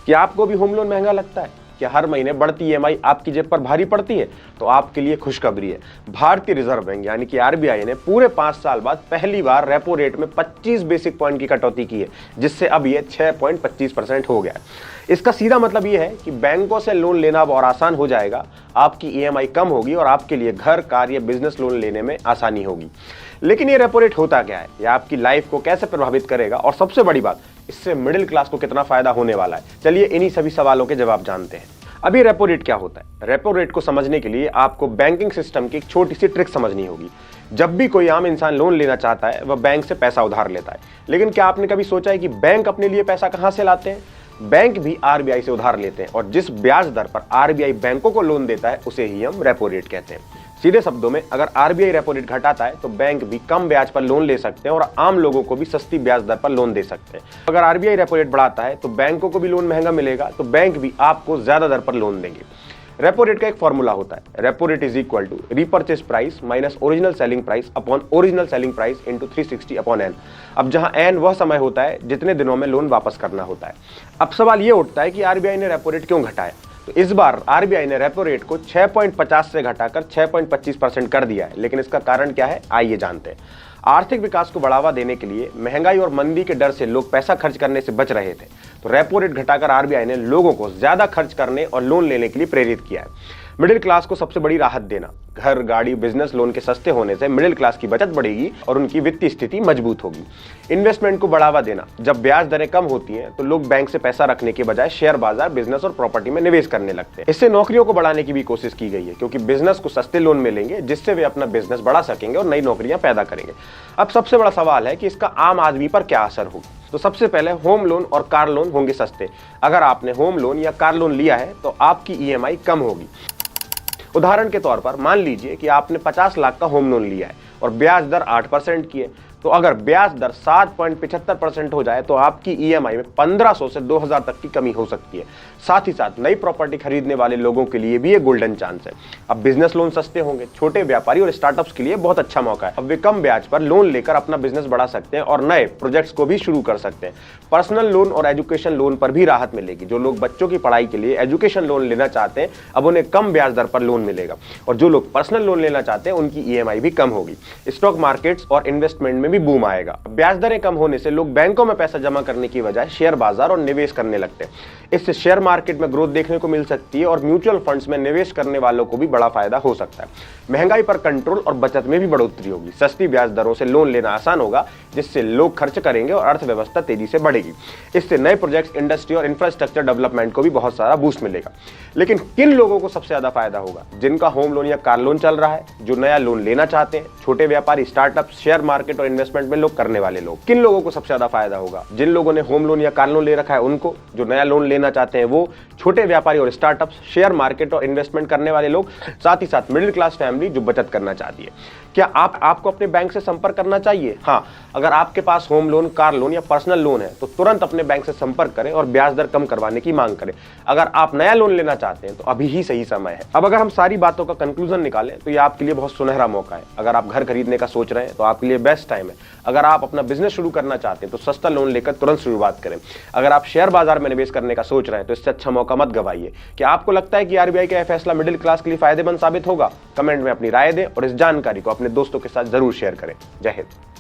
क्या आपको भी होम लोन महंगा लगता है? क्या हर महीने बढ़ती ईएमआई आपकी जेब पर भारी पड़ती है? तो आपके लिए खुशखबरी है। भारतीय रिजर्व बैंक यानी कि आरबीआई ने पूरे 5 साल बाद पहली बार रेपो रेट में 25 बेसिक पॉइंट की कटौती की है, जिससे अब ये 6.25% हो गया है। इसका सीधा मतलब ये है कि बैंकों से लोन लेना अब और आसान हो जाएगा, आपकी ईएमआई कम होगी और आपके लिए घर, कार या बिजनेस लोन लेने में आसानी होगी। लेकिन ये रेपो रेट होता क्या है, यह आपकी लाइफ को कैसे प्रभावित करेगा और सबसे बड़ी बात, इससे मिडिल क्लास को कितना फायदा होने वाला है? चलिए इन्हीं सभी सवालों के जवाब जानते हैं। अभी रेपो रेट क्या होता है? रेपो रेट को समझने के लिए आपको बैंकिंग सिस्टम की एक छोटी सी ट्रिक समझनी होगी। जब भी कोई आम इंसान लोन लेना चाहता है, वह बैंक से पैसा उधार लेता है। लेकिन क्या आपने कभी सोचा है कि बैंक अपने लिए पैसा कहां से लाते हैं? बैंक भी आरबीआई से उधार लेते हैं और जिस ब्याज दर पर आरबीआई बैंकों को लोन देता है उसे ही हम रेपो रेट कहते हैं। सीधे शब्दों में, अगर आरबीआई रेपो रेट घटाता है तो बैंक भी कम ब्याज पर लोन ले सकते हैं और आम लोगों को भी सस्ती ब्याज दर पर लोन दे सकते हैं। अगर आरबीआई रेपो रेट बढ़ाता है तो बैंकों को भी लोन महंगा मिलेगा, तो बैंक भी आपको ज्यादा दर पर लोन देंगे। रेपो रेट का एक फॉर्मूला होता है, repo rate is equal to repurchase price minus original selling price upon original selling price into 360 upon N. अब जहां एन वह समय होता है जितने दिनों में लोन वापस करना होता है। अब सवाल ये उठता है कि आरबीआई ने रेपो रेट क्यों घटाया? तो इस बार आरबीआई ने रेपो रेट को 6.50 से घटाकर 6.25% कर दिया है। लेकिन इसका कारण क्या है, आइए जानते हैं। आर्थिक विकास को बढ़ावा देने के लिए महंगाई और मंदी के डर से लोग पैसा खर्च करने से बच रहे थे, तो रेपो रेट घटाकर आरबीआई ने लोगों को ज्यादा खर्च करने और लोन लेने के लिए प्रेरित किया है। मिडिल क्लास को सबसे बड़ी राहत देना, घर, गाड़ी, बिजनेस लोन के सस्ते होने से मिडिल क्लास की बचत बढ़ेगी और उनकी वित्तीय स्थिति मजबूत होगी। इन्वेस्टमेंट को बढ़ावा देना, जब ब्याज दरें कम होती हैं तो लोग बैंक से पैसा रखने के बजाय शेयर बाजार, बिजनेस और प्रॉपर्टी में निवेश करने लगते हैं। इससे नौकरियों को बढ़ाने की भी कोशिश की गई है, क्योंकि बिजनेस को सस्ते लोन मिलेंगे जिससे वे अपना बिजनेस बढ़ा सकेंगे और नई नौकरियां पैदा करेंगे। अब सबसे बड़ा सवाल है कि इसका आम आदमी पर क्या असर होगा। तो सबसे पहले होम लोन और कार लोन होंगे सस्ते। अगर आपने होम लोन या कार लोन लिया है तो आपकी ईएमआई कम होगी। उदाहरण के तौर पर मान लीजिए कि आपने 50 लाख का होम लोन लिया है और ब्याज दर 8% की है, तो अगर ब्याज दर 7.75% हो जाए तो आपकी ईएमआई में 1500 से 2000 तक की कमी हो सकती है। साथ ही साथ नई प्रॉपर्टी खरीदने वाले लोगों के लिए भी ये गोल्डन चांस है। अब बिजनेस लोन सस्ते होंगे, छोटे व्यापारी और स्टार्टअप्स के लिए बहुत अच्छा मौका है। अब वे कम ब्याज पर लोन लेकर अपना बिजनेस बढ़ा सकते हैं और नए प्रोजेक्ट्स को भी शुरू कर सकते हैं। पर्सनल लोन और एजुकेशन लोन पर भी राहत मिलेगी। जो लोग बच्चों की पढ़ाई के लिए एजुकेशन लोन लेना चाहते हैं, अब उन्हें कम ब्याज दर पर लोन मिलेगा और जो लोग पर्सनल लोन लेना चाहते हैं उनकी ईएमआई भी कम होगी। स्टॉक मार्केट्स और इन्वेस्टमेंट में भी बूम आएगा। ब्याज दरें कम होने से लोग बैंकों में पैसा जमा करने की बजाय शेयर बाजार और निवेश करने लगते हैं। इससे शेयर मार्केट में ग्रोथ देखने को मिल सकती है और म्यूचुअल फंड्स में निवेश करने वालों को भी बड़ा फायदा हो सकता है। महंगाई पर कंट्रोल और बचत में भी बढ़ोतरी होगी। सस्ती ब्याज दरों से लोन लेना आसान होगा, जिससे लोग खर्च करेंगे और अर्थव्यवस्था तेजी से बढ़ेगी। इससे नए प्रोजेक्ट्स, इंडस्ट्री और इंफ्रास्ट्रक्चर डेवलपमेंट को भी बहुत सारा बूस्ट मिलेगा। लेकिन किन लोगों को सबसे ज्यादा फायदा होगा? जिनका होम लोन या कार लोन चल रहा है, जो नया लोन लेना चाहते हैं, छोटे व्यापारी, स्टार्टअप, शेयर मार्केट और इन्वेस्टमेंट में लोग करने वाले लोग। किन लोगों को सबसे ज्यादा फायदा होगा? जिन लोगों ने होम लोन या कार लोन ले रखा है उनको, जो नया लोन लेना चाहते हैं वो, छोटे व्यापारी और स्टार्टअप्स, शेयर मार्केट और इन्वेस्टमेंट करने वाले लोग, साथ ही साथ मिडिल क्लास फैमिली जो बचत करना चाहती है। क्या आपको अपने बैंक से संपर्क करना चाहिए? हाँ, अगर आपके पास होम लोन, कार लोन या पर्सनल लोन है तो तुरंत अपने बैंक से संपर्क करें और ब्याज दर कम करवाने की मांग करें। अगर आप नया लोन लेना चाहते हैं तो अभी ही सही समय है। अब अगर हम सारी बातों का कंक्लूजन निकालें तो ये आपके लिए बहुत सुनहरा मौका है। अगर आप घर खरीदने का सोच रहे हैं तो आपके लिए बेस्ट टाइम है। अगर आप अपना बिजनेस शुरू करना चाहते हैं तो सस्ता लोन लेकर तुरंत शुरुआत करें। अगर आप शेयर बाजार में निवेश करने का सोच रहे हैं तो इससे अच्छा मौका मत गवाइए। क्या आपको लगता है कि आरबीआई का यह फैसला मिडिल क्लास के लिए फायदेमंद साबित होगा? कमेंट में अपनी राय दें और इस जानकारी को अपने दोस्तों के साथ जरूर शेयर करें। जय हिंद।